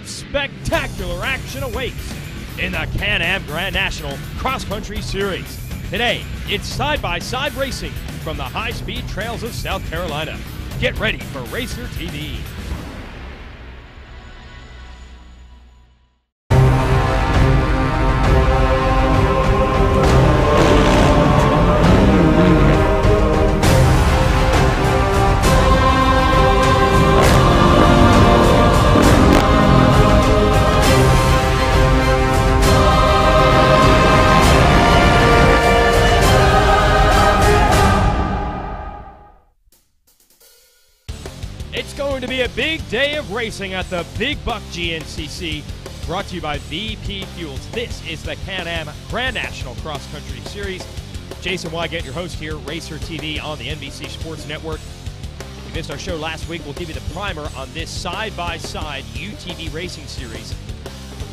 Spectacular action awaits in the Can-Am Grand National Cross Country Series. Today, it's side-by-side racing from the high-speed trails of South Carolina. Get ready for Racer TV. It's going to be a big day of racing at the Big Buck GNCC, brought to you by VP Fuels. This is the Can-Am Grand National Cross Country Series. Jason Wygant, your host here, Racer TV on the NBC Sports Network. If you missed our show last week, we'll give you the primer on this side-by-side UTV racing series.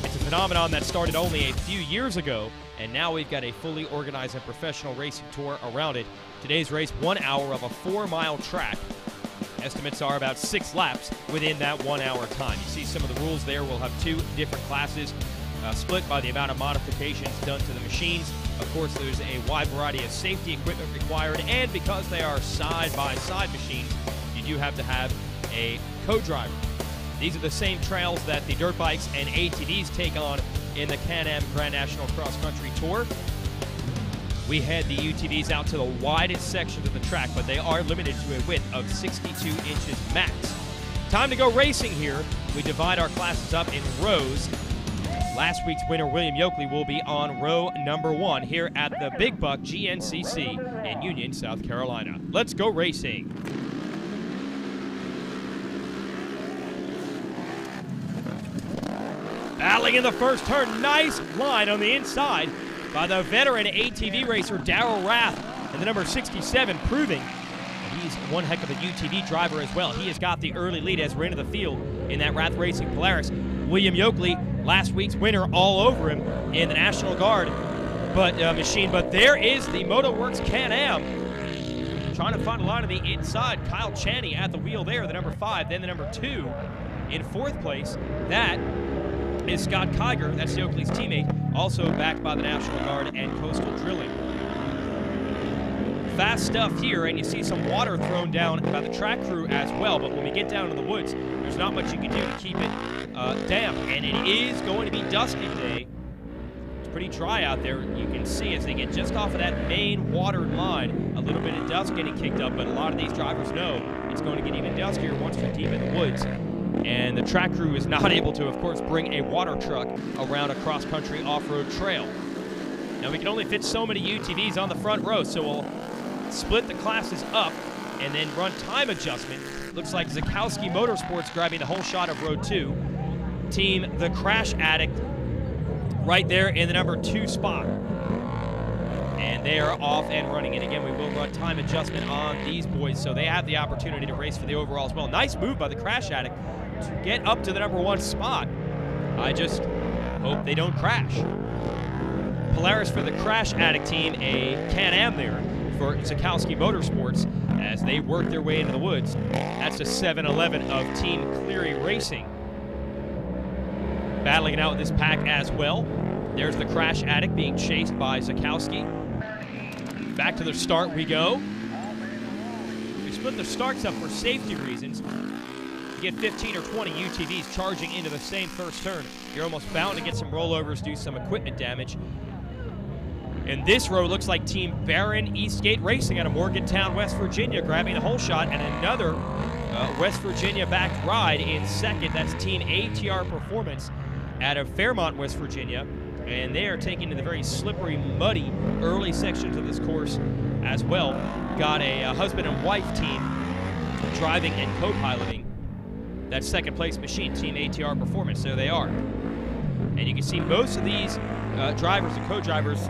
It's a phenomenon that started only a few years ago, and now we've got a fully organized and professional racing tour around it. Today's race, 1 hour of a 4-mile track. Estimates are about 6 laps within that 1 hour time. You see some of the rules there. We'll have 2 different classes split by the amount of modifications done to the machines. Of course, there's a wide variety of safety equipment required, and because they are side-by-side machines, you do have to have a co-driver. These are the same trails that the dirt bikes and ATVs take on in the Can-Am Grand National Cross Country Tour. We head the UTVs out to the widest sections of the track, but they are limited to a width of 62 inches max. Time to go racing here. We divide our classes up in rows. Last week's winner, William Yoakley, will be on row number 1 here at the Big Buck GNCC in Union, South Carolina. Let's go racing. Battling in the first turn, nice line on the inside by the veteran ATV racer Darrell Rath, and the number 67 proving that he's one heck of a UTV driver as well. He has got the early lead as we're into the field in that Rath Racing Polaris. William Yoakley, last week's winner, all over him in the National Guard machine, but there is the MotoWorks Can-Am trying to find a line on the inside. Kyle Chaney at the wheel there, the number 5, then the number 2 in 4th place. That is Scott Kiger, that's Yoakley's teammate, also backed by the National Guard and Coastal Drilling. Fast stuff here, and you see some water thrown down by the track crew as well, but when we get down to the woods, there's not much you can do to keep it damp, and it is going to be dusty today. It's pretty dry out there. You can see as they get just off of that main watered line, a little bit of dust getting kicked up, but a lot of these drivers know it's going to get even dustier once we're deep in the woods. And the track crew is not able to, of course, bring a water truck around a cross-country off-road trail. Now, we can only fit so many UTVs on the front row, so we'll split the classes up and then run time adjustment. Looks like Zakowski Motorsports grabbing the whole shot of row 2. Team The Crash Addict right there in the number 2 spot. And they are off and running. And again, we will run time adjustment on these boys, so they have the opportunity to race for the overall as well. Nice move by the Crash Addict to get up to the number 1 spot. I just hope they don't crash. Polaris for the Crash Addict team, a Can-Am there for Zakowski Motorsports as they work their way into the woods. That's a 7-11 of Team Cleary Racing. Battling it out with this pack as well. There's the Crash Addict being chased by Zakowski. Back to the start we go. We split the starts up for safety reasons. You get 15 or 20 UTVs charging into the same first turn, you're almost bound to get some rollovers, do some equipment damage. And this row looks like Team Barron Eastgate Racing out of Morgantown, West Virginia, grabbing the whole shot, and another West Virginia-backed ride in second. That's Team ATR Performance out of Fairmont, West Virginia. And they are taking to the very slippery, muddy early sections of this course as well. Got a husband and wife team driving and co-piloting that second place machine, Team ATR Performance. There they are. And you can see most of these drivers and co-drivers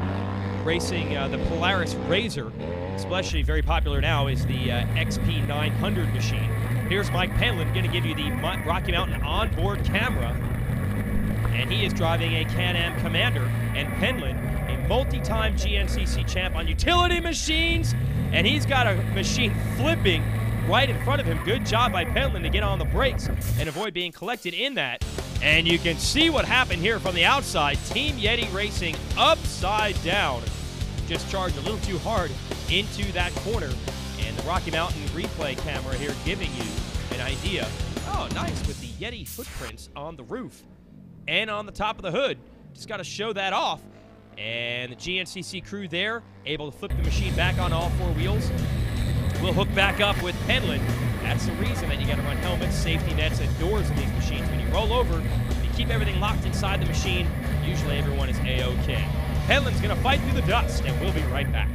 racing the Polaris Razor. Especially very popular now is the XP 900 machine. Here's Mike Penland going to give you the Rocky Mountain onboard camera. And he is driving a Can-Am Commander. And Penland, a multi-time GNCC champ on utility machines. And he's got a machine flipping right in front of him. Good job by Penland to get on the brakes and avoid being collected in that. And you can see what happened here from the outside. Team Yeti racing upside down. Just charged a little too hard into that corner. And the Rocky Mountain replay camera here giving you an idea. Oh, nice, with the Yeti footprints on the roof and on the top of the hood. Just got to show that off. And the GNCC crew there, able to flip the machine back on all four wheels. We'll hook back up with Penland. That's the reason that you got to run helmets, safety nets, and doors in these machines. When you roll over, you keep everything locked inside the machine. Usually everyone is A-OK. Penland's going to fight through the dust, and we'll be right back.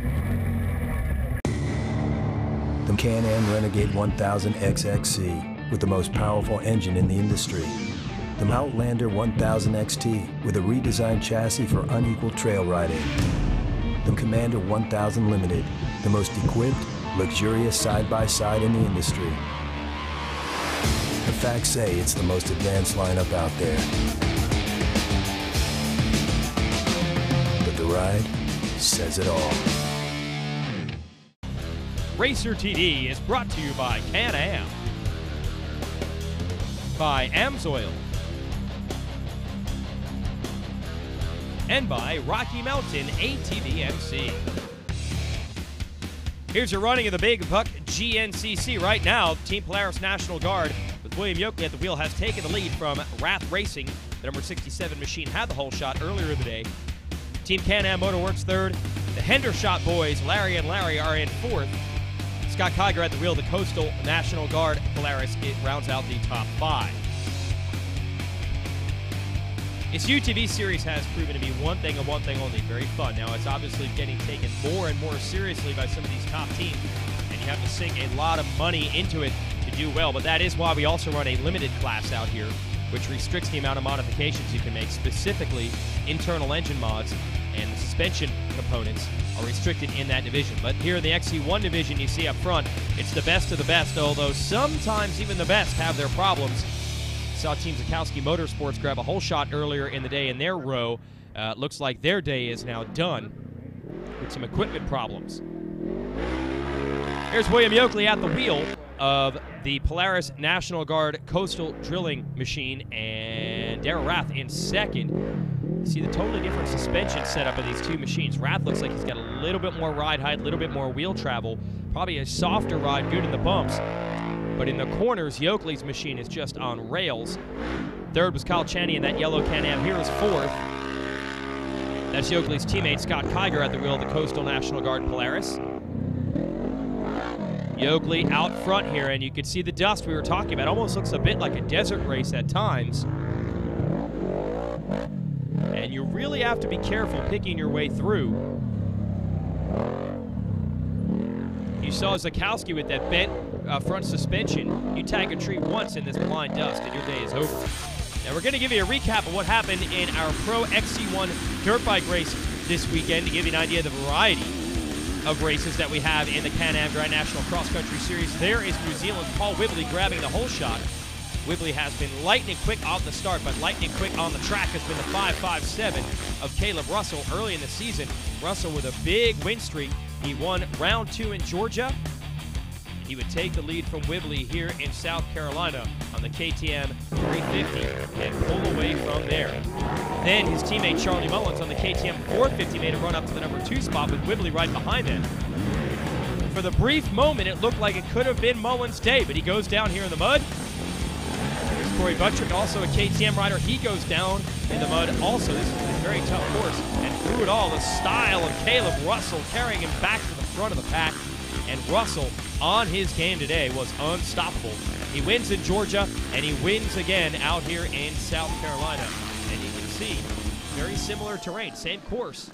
The Can-Am Renegade 1000 XXC with the most powerful engine in the industry. The Outlander 1000 XT with a redesigned chassis for unequal trail riding. The Commander 1000 Limited, the most equipped, luxurious side-by-side in the industry. The facts say it's the most advanced lineup out there. But the ride says it all. Racer TD is brought to you by Can-Am, by Amsoil, and by Rocky Mountain ATV MC. Here's a running of the Big Buck GNCC right now. Team Polaris National Guard with William Yoakley at the wheel has taken the lead from Wrath Racing. The number 67 machine had the whole shot earlier in the day. Team Can-Am Motorworks third. The Hendershot boys, Larry and Larry, are in fourth. Scott Kiger at the wheel, the Coastal National Guard Polaris. It rounds out the top five. This UTV series has proven to be one thing and one thing only, very fun. Now, it's obviously getting taken more and more seriously by some of these top teams, and you have to sink a lot of money into it to do well. But that is why we also run a limited class out here, which restricts the amount of modifications you can make, specifically internal engine mods, and the suspension components are restricted in that division. But here in the XC1 division, you see up front, it's the best of the best, although sometimes even the best have their problems. Saw Team Zakowski Motorsports grab a whole shot earlier in the day in their row. Looks like their day is now done with some equipment problems. Here's William Yoakley at the wheel of the Polaris National Guard Coastal Drilling Machine, and Darrell Rath in second. You see the totally different suspension setup of these two machines. Rath looks like he's got a little bit more ride height, a little bit more wheel travel, probably a softer ride, good in the bumps. But in the corners, Yoakley's machine is just on rails. Third was Kyle Chaney in that yellow Can-Am. Here is fourth. That's Yoakley's teammate Scott Kiger at the wheel of the Coastal National Guard Polaris. Yoakley out front here, and you can see the dust we were talking about. Almost looks a bit like a desert race at times. And you really have to be careful picking your way through. You saw Zakowski with that bent front suspension. You tag a tree once in this blind dust and your day is over. Now we're going to give you a recap of what happened in our Pro XC1 dirt bike race this weekend to give you an idea of the variety of races that we have in the Can-Am Dry National Cross Country Series. There is New Zealand's Paul Whibley grabbing the whole shot. Whibley has been lightning quick off the start, but lightning quick on the track has been the 5.57 of Caleb Russell early in the season. Russell with a big win streak. He won round 2 in Georgia. He would take the lead from Whibley here in South Carolina on the KTM 350 and pull away from there. Then his teammate Charlie Mullins on the KTM 450 made a run up to the number 2 spot with Whibley right behind him. For the brief moment, it looked like it could have been Mullins' day, but he goes down here in the mud. There's Corey Buttrick, also a KTM rider. He goes down in the mud also. This is a very tough course. And through it all, the style of Caleb Russell carrying him back to the front of the pack. And Russell, on his game today, was unstoppable. He wins in Georgia, and he wins again out here in South Carolina. And you can see, very similar terrain, same course,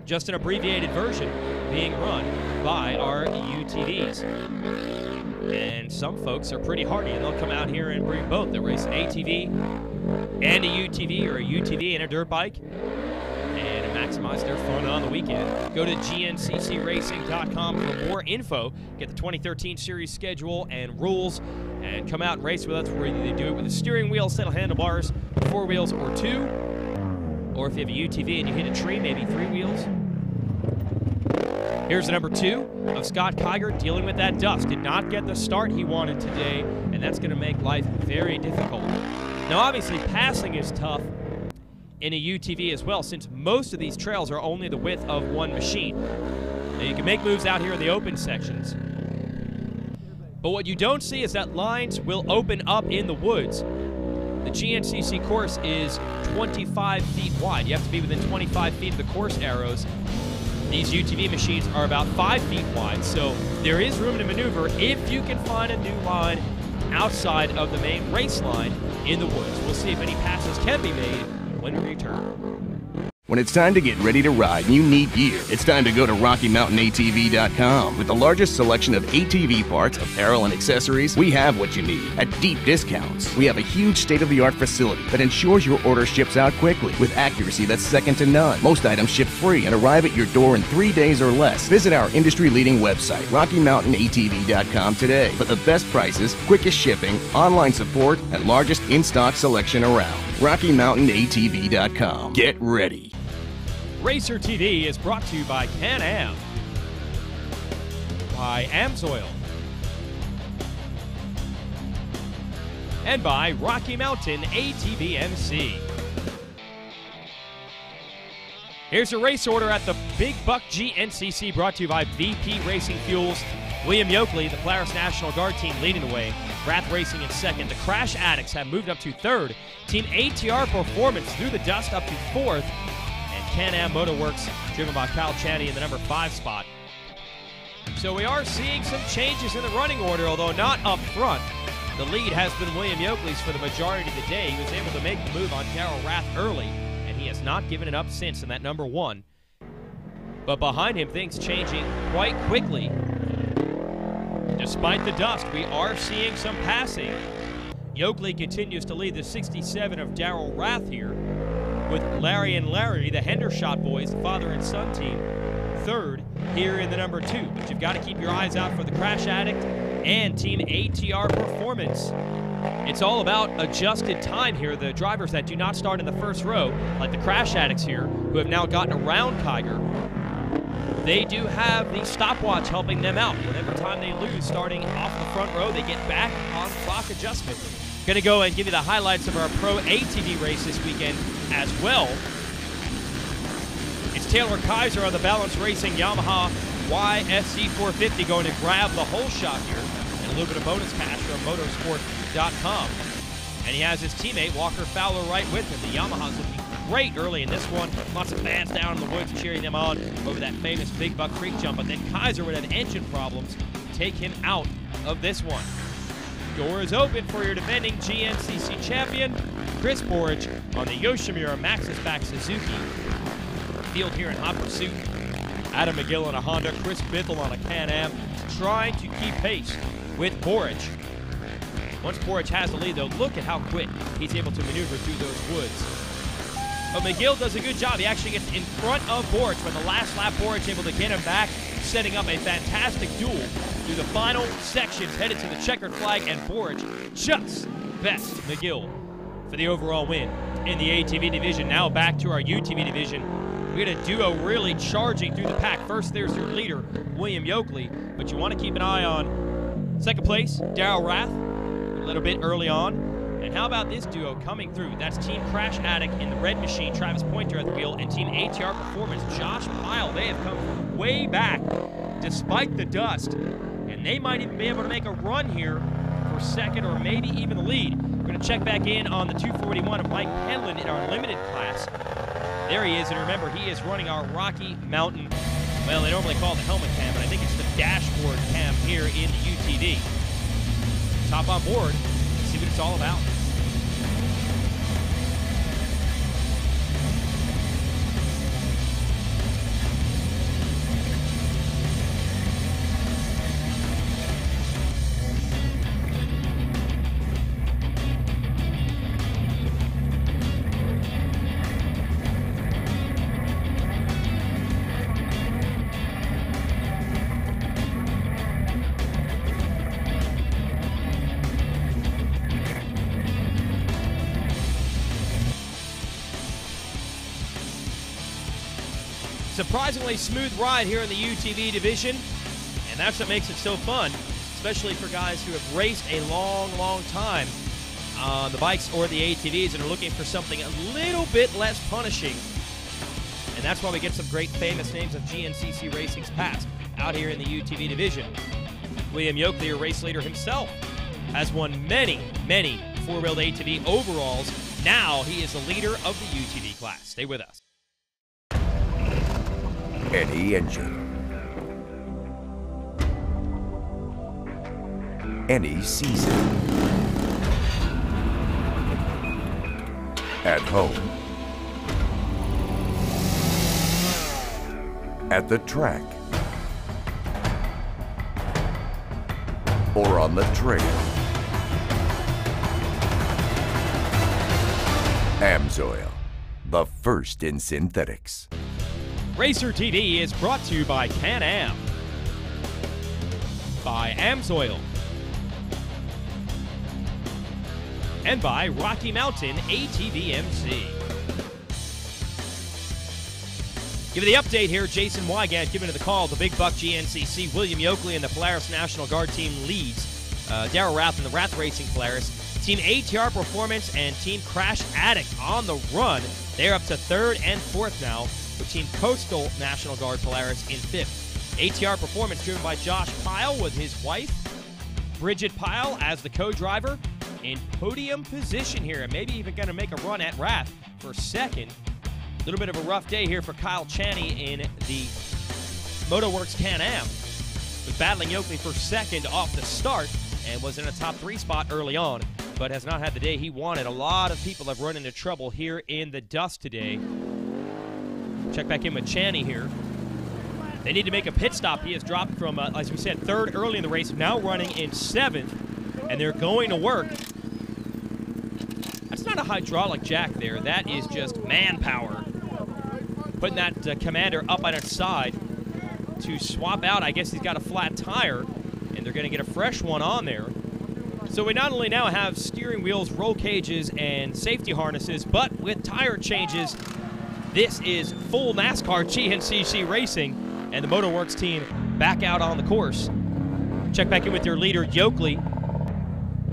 just an abbreviated version being run by our UTVs. And some folks are pretty hardy, and they'll come out here and bring both. They'll race an ATV and a UTV, or a UTV and a dirt bike, and maximize their fun on the weekend. Go to gnccracing.com for more info. Get the 2013 series schedule and rules, and come out and race with us. Whether they do it with a steering wheel, set of handlebars, 4 wheels, or 2, or if you have a UTV and you hit a tree, maybe 3 wheels. Here's the number 2 of Scott Kiger dealing with that dust. Did not get the start he wanted today, and that's going to make life very difficult. Now, obviously, passing is tough in a UTV as well, since most of these trails are only the width of one machine. Now, you can make moves out here in the open sections, but what you don't see is that lines will open up in the woods. The GNCC course is 25 feet wide. You have to be within 25 feet of the course arrows. These UTV machines are about 5 feet wide, so there is room to maneuver if you can find a new line outside of the main race line in the woods. We'll see if any passes can be made when we return. When it's time to get ready to ride and you need gear, it's time to go to RockyMountainATV.com. With the largest selection of ATV parts, apparel, and accessories, we have what you need at deep discounts. We have a huge state-of-the-art facility that ensures your order ships out quickly with accuracy that's second to none. Most items ship free and arrive at your door in 3 days or less. Visit our industry-leading website, RockyMountainATV.com today for the best prices, quickest shipping, online support, and largest in-stock selection around. RockyMountainATV.com. Get ready. Racer TV is brought to you by Can-Am, by Amsoil, and by Rocky Mountain ATV MC. Here's your race order at the Big Buck GNCC, brought to you by VP Racing Fuels. William Yoakley, the Polaris National Guard team, leading the way. Rath Racing in second. The Crash Addicts have moved up to third. Team ATR Performance through the dust up to fourth. Can-Am Motorworks, driven by Kyle Chaney in the number 5 spot. So we are seeing some changes in the running order, although not up front. The lead has been William Yoakley's for the majority of the day. He was able to make the move on Darrell Rath early, and he has not given it up since in that number 1. But behind him, things changing quite quickly. Despite the dust, we are seeing some passing. Yoakley continues to lead the 67 of Darrell Rath here, with Larry and Larry, the Hendershot boys, the father and son team, third here in the number 2. But you've got to keep your eyes out for the Crash Addict and Team ATR Performance. It's all about adjusted time here. The drivers that do not start in the first row, like the Crash Addicts here, who have now gotten around Kiger, they do have the stopwatch helping them out. And every time they lose starting off the front row, they get back on clock adjustment. Going to go and give you the highlights of our Pro ATV race this weekend as well. It's Taylor Kaiser on the Balance Racing Yamaha YSC 450 going to grab the whole shot here, and a little bit of bonus cash from motorsport.com. And he has his teammate Walker Fowler right with him. The Yamaha's looking great early in this one. Lots of fans down in the woods cheering them on over that famous Big Buck Creek jump, but then Kaiser would have engine problems to take him out of this one. Door is open for your defending GNCC champion, Chris Borage, on the Yoshimura Maxxis-backed Suzuki. Field here in hot pursuit. Adam McGill on a Honda, Chris Bithell on a Can-Am, trying to keep pace with Borage. Once Borage has the lead, though, look at how quick he's able to maneuver through those woods. But McGill does a good job. He actually gets in front of Borage, but the last lap, Borage able to get him back, setting up a fantastic duel through the final sections, headed to the checkered flag, and Borage just best McGill for the overall win in the ATV division. Now back to our UTV division. We had a duo really charging through the pack. First, there's your leader, William Yoakley, but you want to keep an eye on second place, Darrell Rath, a little bit early on. And how about this duo coming through? That's Team Crash Addict in the red machine, Travis Pointer at the wheel, and Team ATR Performance, Josh Pyle. They have come from way back despite the dust, and they might even be able to make a run here for second or maybe even the lead. We're going to check back in on the 241 of Mike Penland in our limited class. There he is, and remember, he is running our Rocky Mountain, well, they normally call it the helmet cam, but I think it's the dashboard cam here in the UTV. Hop on board, see what it's all about. Surprisingly smooth ride here in the UTV division, and that's what makes it so fun, especially for guys who have raced a long, long time. on the bikes or the ATVs and are looking for something a little bit less punishing. And that's why we get some great famous names of GNCC Racing's past out here in the UTV division. William Yoakley, a race leader himself, has won many, many four-wheeled ATV overalls. Now he is the leader of the UTV class. Stay with us. Any engine, any season, at home, at the track, or on the trail. AMSOIL, the first in synthetics. Racer TV is brought to you by Can-Am, by AMSOIL, and by Rocky Mountain ATV MC. Give you the update here. Jason Wygant giving it the call. The Big Buck GNCC. William Yoakley and the Polaris National Guard team leads. Darryl Rath and the Rath Racing Polaris. Team ATR Performance and Team Crash Addict on the run. They're up to third and fourth now, with Team Coastal National Guard Polaris in fifth. ATR Performance driven by Josh Pyle with his wife, Bridget Pyle, as the co-driver in podium position here, and maybe even going to make a run at Rath for second. A little bit of a rough day here for Kyle Chaney in the MotoWorks Can-Am. Was battling Yoakley for second off the start and was in a top 3 spot early on, but has not had the day he wanted. A lot of people have run into trouble here in the dust today. Check back in with Chaney here. They need to make a pit stop. He has dropped from, as we said, third early in the race, now running in 7th, and they're going to work. That's not a hydraulic jack there. That is just manpower. Putting that Commander up on its side to swap out. I guess he's got a flat tire, and they're going to get a fresh one on there. So we not only now have steering wheels, roll cages, and safety harnesses, but with tire changes, this is full NASCAR GNCC Racing, and the MotoWorks team back out on the course. Check back in with your leader, Yoakley,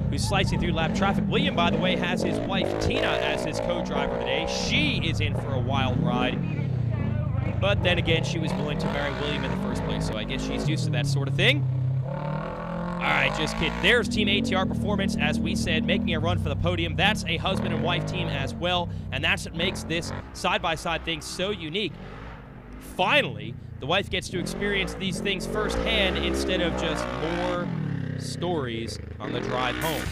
who's slicing through lap traffic. William, by the way, has his wife, Tina, as his co-driver today. She is in for a wild ride. But then again, she was willing to marry William in the first place, so I guess she's used to that sort of thing. All right, just kidding. There's Team ATR Performance, as we said, making a run for the podium. That's a husband and wife team as well, and that's what makes this side-by-side thing so unique. Finally, the wife gets to experience these things firsthand instead of just more stories on the drive home.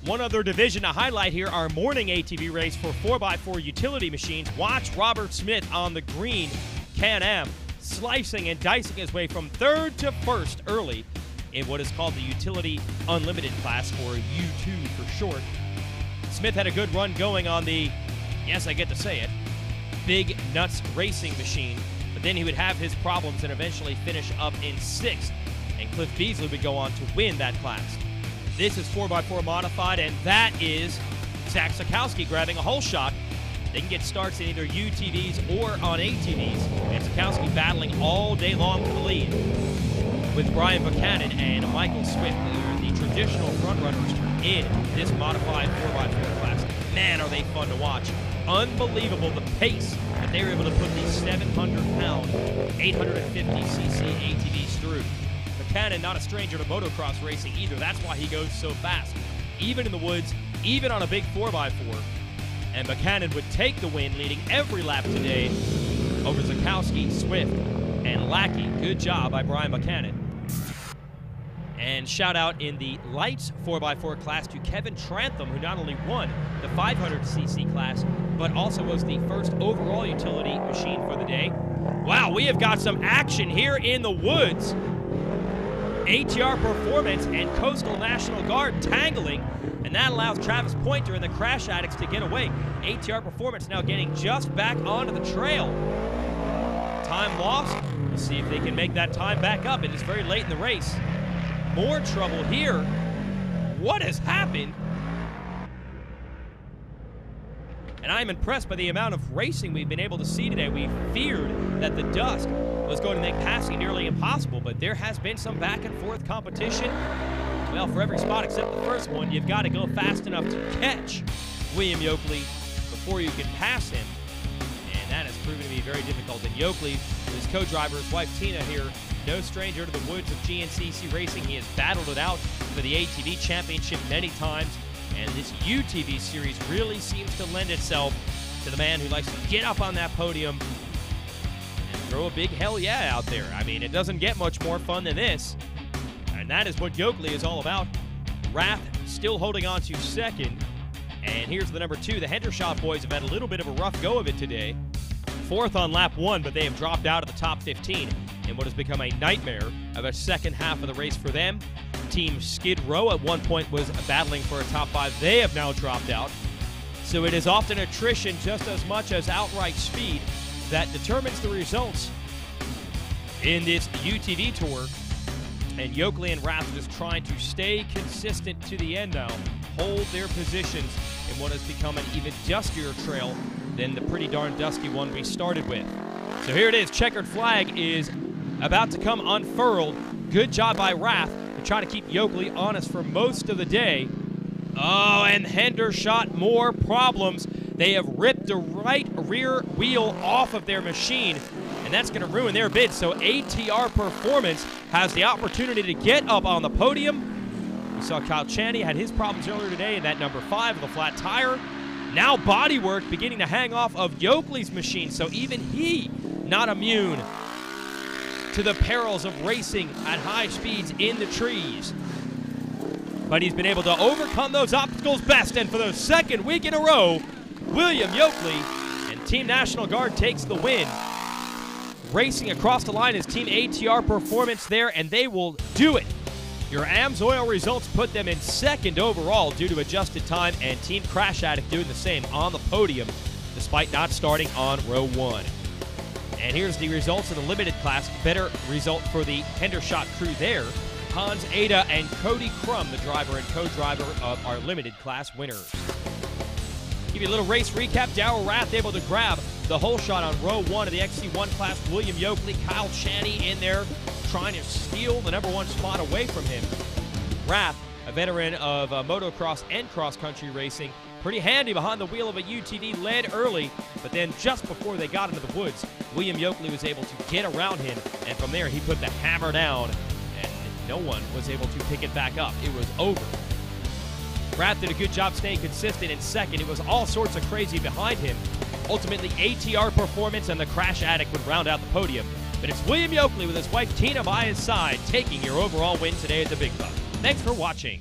One other division to highlight here, our morning ATV race for 4x4 utility machines. Watch Robert Smith on the green Can-Am, slicing and dicing his way from third to first early in what is called the Utility Unlimited class, or U2 for short. Smith had a good run going on the, yes, I get to say it, Big Nuts racing machine, but then he would have his problems and eventually finish up in 6th, and Cliff Beasley would go on to win that class. This is 4x4 modified, and that is Zach Sikowski grabbing a hole shot. They can get starts in either UTVs or on ATVs, and Sikowski battling all day long for the lead with Brian Buchanan and Michael Swift. They're the traditional frontrunners in this modified 4x4 class. Man, are they fun to watch. Unbelievable the pace that they were able to put these 700-pound, 850cc ATVs through. Buchanan, not a stranger to motocross racing either. That's why he goes so fast, even in the woods, even on a big 4x4. And Buchanan would take the win, leading every lap today over Sikowski, Swift, and Lackey. Good job by Brian Buchanan. And shout out in the lights 4x4 class to Kevin Trantham, who not only won the 500cc class, but also was the first overall utility machine for the day. Wow, we have got some action here in the woods. ATR Performance and Coastal National Guard tangling, and that allows Travis Pointer and the Crash Addicts to get away. ATR Performance now getting just back onto the trail. Time lost. We'll see if they can make that time back up. It is very late in the race. More trouble here. What has happened? And I'm impressed by the amount of racing we've been able to see today. We feared that the dust was going to make passing nearly impossible, but there has been some back and forth competition Well, for every spot except the first one, you've got to go fast enough to catch William Yoakley before you can pass him. And that has proven to be very difficult. And Yoakley, with his co-driver, his wife Tina here, no stranger to the woods of GNCC racing. He has battled it out for the ATV Championship many times. And this UTV series really seems to lend itself to the man who likes to get up on that podium and throw a big hell yeah out there. I mean, it doesn't get much more fun than this. And that is what Yoakley is all about. Rath still holding on to second. And here's the number 2. The Hendershot boys have had a little bit of a rough go of it today. 4th on lap 1, but they have dropped out of the top 15 in what has become a nightmare of a second half of the race for them. Team Skid Row at one point was battling for a top 5. They have now dropped out. So it is often attrition just as much as outright speed that determines the results in this UTV tour. And Yoakley and Rath just trying to stay consistent to the end now, hold their positions in what has become an even duskier trail than the pretty darn dusky one we started with. So here it is. Checkered flag is about to come unfurled. Good job by Rath to try to keep Yoakley honest for most of the day. Oh, and Hendershot, more problems. They have ripped the right rear wheel off of their machine, and that's going to ruin their bid. So ATR Performance has the opportunity to get up on the podium. We saw Kyle Chaney had his problems earlier today in that number 5 with a flat tire. Now bodywork beginning to hang off of Yoakley's machine, so even he not immune to the perils of racing at high speeds in the trees. But he's been able to overcome those obstacles best, and for the second week in a row, William Yoakley and Team National Guard takes the win. Racing across the line is Team ATR Performance there, and they will do it. Your AMSOIL results put them in second overall due to adjusted time, and Team Crash Addict doing the same on the podium despite not starting on row 1. And here's the results in the limited class. Better result for the Hendershot crew there. Hans Ada and Cody Crum, the driver and co-driver of our limited class winners. Give you a little race recap. Darrell Rath able to grab the whole shot on row 1 of the XC1 class. William Yoakley, Kyle Chaney in there trying to steal the number 1 spot away from him. Rath, a veteran of motocross and cross-country racing, pretty handy behind the wheel of a UTV, led early, but then just before they got into the woods, William Yoakley was able to get around him, and from there he put the hammer down, and no one was able to pick it back up. It was over. Rath did a good job staying consistent in second. It was all sorts of crazy behind him. Ultimately, ATR Performance and the Crash Addict would round out the podium. But it's William Yoakley with his wife Tina by his side taking your overall win today at the Big Buck. Thanks for watching.